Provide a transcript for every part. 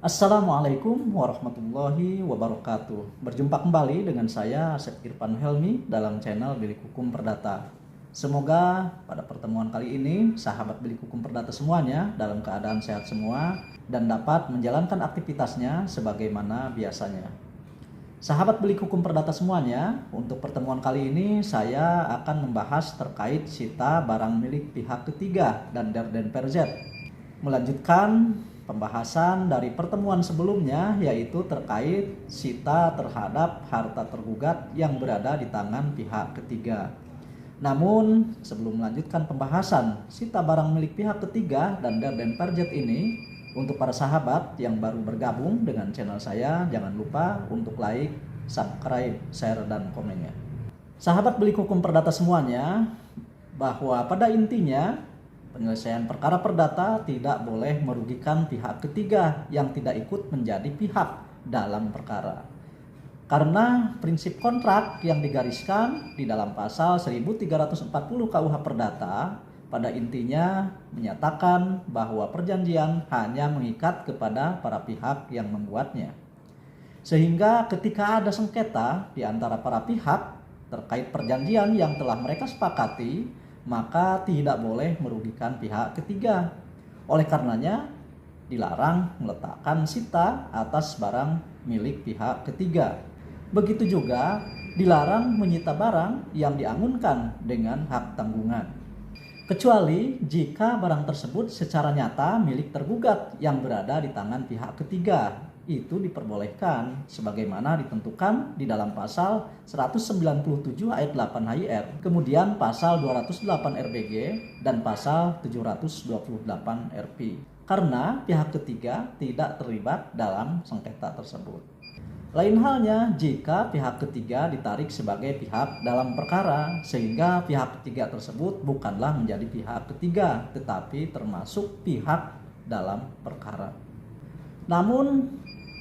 Assalamualaikum warahmatullahi wabarakatuh. Berjumpa kembali dengan saya Asep Irfan Helmi dalam channel Bilik Hukum Perdata. Semoga pada pertemuan kali ini sahabat Bilik Hukum Perdata semuanya dalam keadaan sehat semua dan dapat menjalankan aktivitasnya sebagaimana biasanya. Sahabat Bilik Hukum Perdata semuanya, untuk pertemuan kali ini saya akan membahas terkait sita barang milik pihak ketiga dan Derdenperz. Melanjutkan pembahasan dari pertemuan sebelumnya, yaitu terkait sita terhadap harta tergugat yang berada di tangan pihak ketiga. Namun sebelum melanjutkan pembahasan sita barang milik pihak ketiga dan Derdenperz ini, untuk para sahabat yang baru bergabung dengan channel saya, jangan lupa untuk like, subscribe, share, dan komennya. Sahabat Bilik Hukum Perdata semuanya, bahwa pada intinya penyelesaian perkara perdata tidak boleh merugikan pihak ketiga yang tidak ikut menjadi pihak dalam perkara. Karena prinsip kontrak yang digariskan di dalam pasal 1340 KUH Perdata pada intinya menyatakan bahwa perjanjian hanya mengikat kepada para pihak yang membuatnya. Sehingga ketika ada sengketa di antara para pihak terkait perjanjian yang telah mereka sepakati, maka tidak boleh merugikan pihak ketiga. Oleh karenanya dilarang meletakkan sita atas barang milik pihak ketiga. Begitu juga dilarang menyita barang yang diangunkan dengan hak tanggungan, kecuali jika barang tersebut secara nyata milik tergugat yang berada di tangan pihak ketiga. Itu diperbolehkan sebagaimana ditentukan di dalam pasal 197 ayat 8 HIR, kemudian pasal 208 RBG dan pasal 728 RP, karena pihak ketiga tidak terlibat dalam sengketa tersebut. Lain halnya jika pihak ketiga ditarik sebagai pihak dalam perkara, sehingga pihak ketiga tersebut bukanlah menjadi pihak ketiga tetapi termasuk pihak dalam perkara. Namun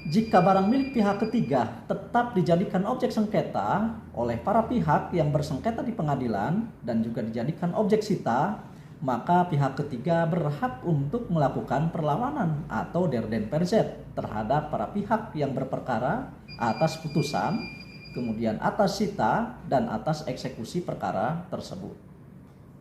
jika barang milik pihak ketiga tetap dijadikan objek sengketa oleh para pihak yang bersengketa di pengadilan dan juga dijadikan objek sita, maka pihak ketiga berhak untuk melakukan perlawanan atau Derdenperz terhadap para pihak yang berperkara atas putusan, kemudian atas sita, dan atas eksekusi perkara tersebut.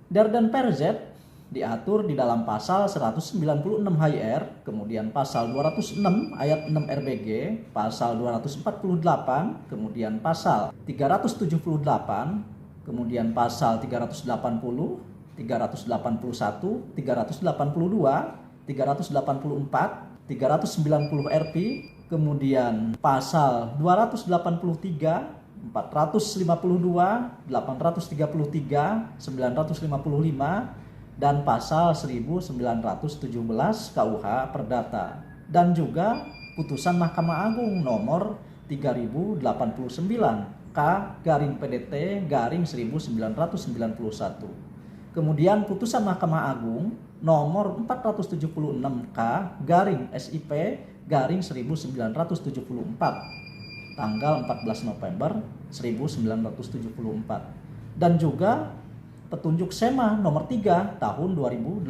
Derdenperz diatur di dalam pasal 196 HIR, kemudian pasal 206 ayat 6 RBG, pasal 248, kemudian pasal 378, kemudian pasal 380, 381, 382, 384, 390 RP, kemudian pasal 283, 452, 833, 955, dan pasal 1917 KUH Perdata, dan juga putusan Mahkamah Agung nomor 3089 K/PDT/1991. Kemudian putusan Mahkamah Agung nomor 470/SIP/SIP/1974 tanggal 14 November 1974, dan juga petunjuk SEMA nomor 3 tahun 2018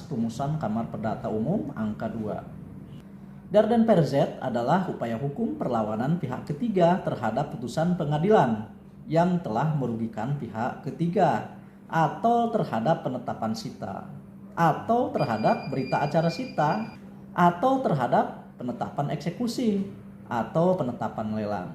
rumusan Kamar Perdata Umum angka 2. Derdenperz adalah upaya hukum perlawanan pihak ketiga terhadap putusan pengadilan yang telah merugikan pihak ketiga, atau terhadap penetapan sita, atau terhadap berita acara sita, atau terhadap penetapan eksekusi, atau penetapan lelang.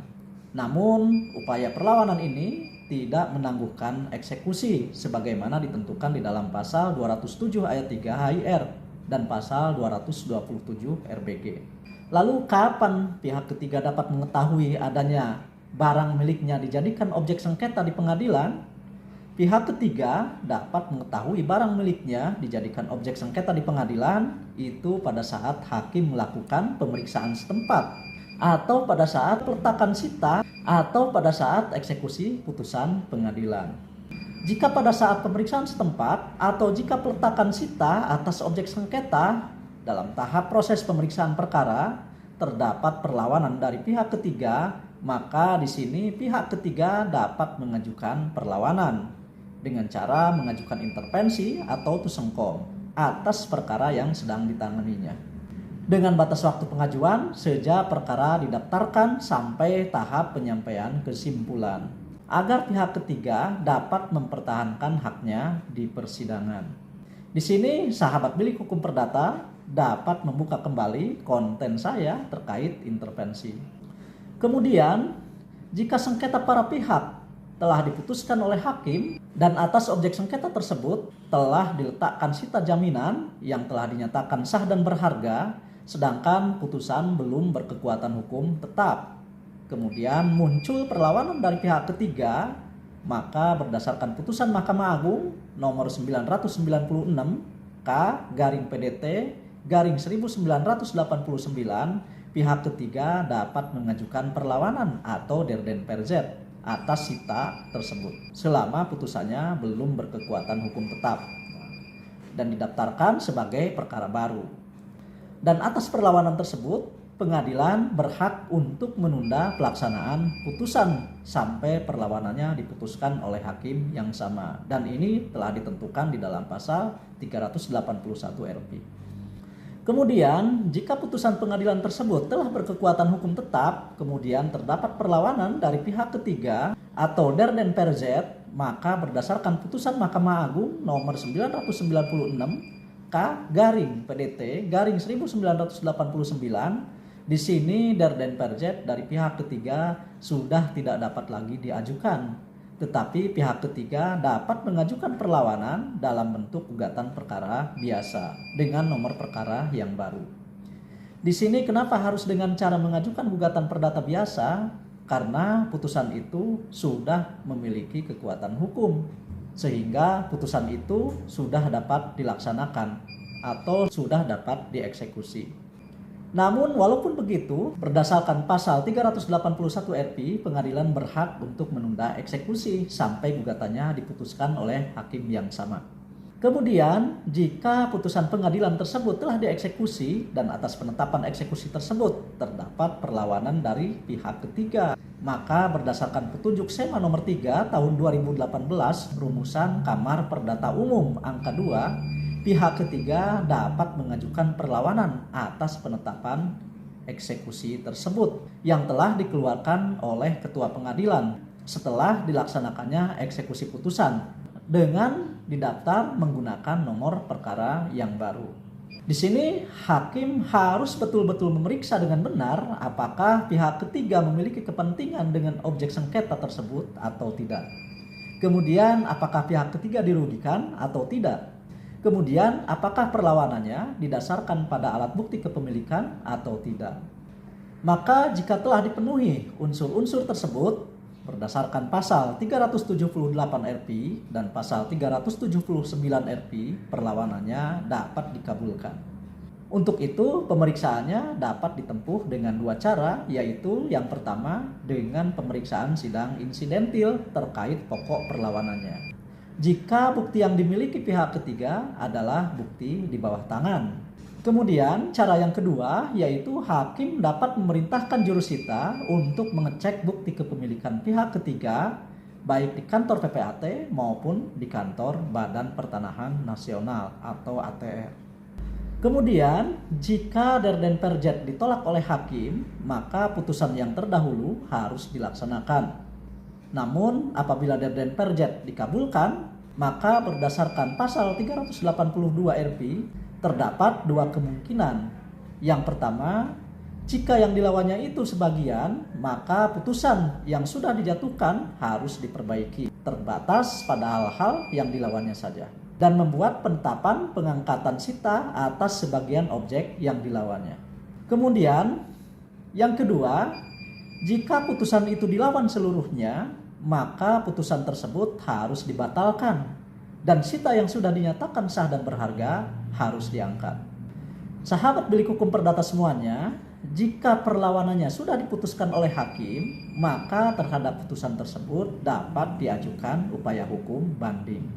Namun upaya perlawanan ini tidak menangguhkan eksekusi sebagaimana ditentukan di dalam pasal 207 ayat 3 HIR dan pasal 227 RBG. Lalu kapan pihak ketiga dapat mengetahui adanya barang miliknya dijadikan objek sengketa di pengadilan? Pihak ketiga dapat mengetahui barang miliknya dijadikan objek sengketa di pengadilan itu pada saat hakim melakukan pemeriksaan setempat, atau pada saat peletakan sita, atau pada saat eksekusi putusan pengadilan. Jika pada saat pemeriksaan setempat atau jika peletakan sita atas objek sengketa dalam tahap proses pemeriksaan perkara terdapat perlawanan dari pihak ketiga, maka di sini pihak ketiga dapat mengajukan perlawanan dengan cara mengajukan intervensi atau tusengkom atas perkara yang sedang ditanganinya. dengan batas waktu pengajuan sejak perkara didaftarkan sampai tahap penyampaian kesimpulan, agar pihak ketiga dapat mempertahankan haknya di persidangan. Di sini sahabat bilik hukum perdata dapat membuka kembali konten saya terkait intervensi. Kemudian, jika sengketa para pihak telah diputuskan oleh hakim dan atas objek sengketa tersebut telah diletakkan sita jaminan yang telah dinyatakan sah dan berharga, sedangkan putusan belum berkekuatan hukum tetap, kemudian muncul perlawanan dari pihak ketiga, maka berdasarkan putusan Mahkamah Agung nomor 996 K/PDT/1989, pihak ketiga dapat mengajukan perlawanan atau derden perzet atas sita tersebut selama putusannya belum berkekuatan hukum tetap dan didaftarkan sebagai perkara baru. Dan atas perlawanan tersebut, pengadilan berhak untuk menunda pelaksanaan putusan sampai perlawanannya diputuskan oleh hakim yang sama. Dan ini telah ditentukan di dalam pasal 381 RP. Kemudian, jika putusan pengadilan tersebut telah berkekuatan hukum tetap, kemudian terdapat perlawanan dari pihak ketiga atau derden perzet, maka berdasarkan putusan Mahkamah Agung nomor 996 K/PDT/1989, di sini derden perzet dari pihak ketiga sudah tidak dapat lagi diajukan, tetapi pihak ketiga dapat mengajukan perlawanan dalam bentuk gugatan perkara biasa dengan nomor perkara yang baru. Di sini kenapa harus dengan cara mengajukan gugatan perdata biasa? Karena putusan itu sudah memiliki kekuatan hukum, sehingga putusan itu sudah dapat dilaksanakan atau sudah dapat dieksekusi. Namun walaupun begitu, berdasarkan pasal 381 RP, pengadilan berhak untuk menunda eksekusi sampai gugatannya diputuskan oleh hakim yang sama. Kemudian, jika putusan pengadilan tersebut telah dieksekusi dan atas penetapan eksekusi tersebut terdapat perlawanan dari pihak ketiga, maka berdasarkan petunjuk SEMA nomor 3 tahun 2018 rumusan Kamar Perdata Umum angka 2, pihak ketiga dapat mengajukan perlawanan atas penetapan eksekusi tersebut yang telah dikeluarkan oleh ketua pengadilan setelah dilaksanakannya eksekusi putusan dengan didaftar menggunakan nomor perkara yang baru. Di sini hakim harus betul-betul memeriksa dengan benar apakah pihak ketiga memiliki kepentingan dengan objek sengketa tersebut atau tidak. Kemudian apakah pihak ketiga dirugikan atau tidak. Kemudian, apakah perlawanannya didasarkan pada alat bukti kepemilikan atau tidak? Maka jika telah dipenuhi unsur-unsur tersebut berdasarkan pasal 378 RP dan pasal 379 RP, perlawanannya dapat dikabulkan. Untuk itu, pemeriksaannya dapat ditempuh dengan dua cara, yaitu yang pertama dengan pemeriksaan sidang insidentil terkait pokok perlawanannya. Jika bukti yang dimiliki pihak ketiga adalah bukti di bawah tangan. Kemudian cara yang kedua yaitu hakim dapat memerintahkan jurusita untuk mengecek bukti kepemilikan pihak ketiga baik di kantor PPAT maupun di kantor Badan Pertanahan Nasional atau ATR. Kemudian jika derden perzet ditolak oleh hakim, maka putusan yang terdahulu harus dilaksanakan. Namun apabila derden perzet dikabulkan, maka berdasarkan pasal 382 RP terdapat dua kemungkinan. Yang pertama, jika yang dilawannya itu sebagian, maka putusan yang sudah dijatuhkan harus diperbaiki, terbatas pada hal-hal yang dilawannya saja, dan membuat penetapan pengangkatan sita atas sebagian objek yang dilawannya. Kemudian, yang kedua, jika putusan itu dilawan seluruhnya, maka putusan tersebut harus dibatalkan dan sita yang sudah dinyatakan sah dan berharga harus diangkat. Sahabat bilik hukum perdata semuanya, jika perlawanannya sudah diputuskan oleh hakim, maka terhadap putusan tersebut dapat diajukan upaya hukum banding.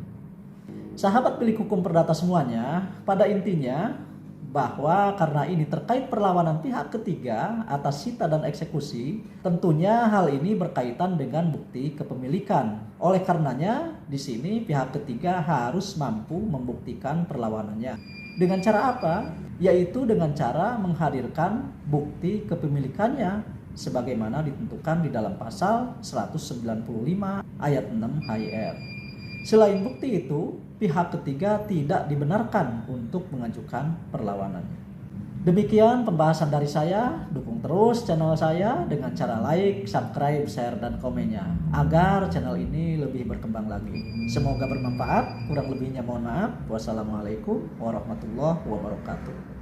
Sahabat bilik hukum perdata semuanya, pada intinya bahwa karena ini terkait perlawanan pihak ketiga atas sita dan eksekusi, tentunya hal ini berkaitan dengan bukti kepemilikan. Oleh karenanya, di sini pihak ketiga harus mampu membuktikan perlawanannya. Dengan cara apa? Yaitu dengan cara menghadirkan bukti kepemilikannya sebagaimana ditentukan di dalam pasal 195 ayat 6 HIR. Selain bukti itu, pihak ketiga tidak dibenarkan untuk mengajukan perlawanan. Demikian pembahasan dari saya. Dukung terus channel saya dengan cara like, subscribe, share, dan komennya agar channel ini lebih berkembang lagi. Semoga bermanfaat. Kurang lebihnya mohon maaf. Wassalamualaikum warahmatullahi wabarakatuh.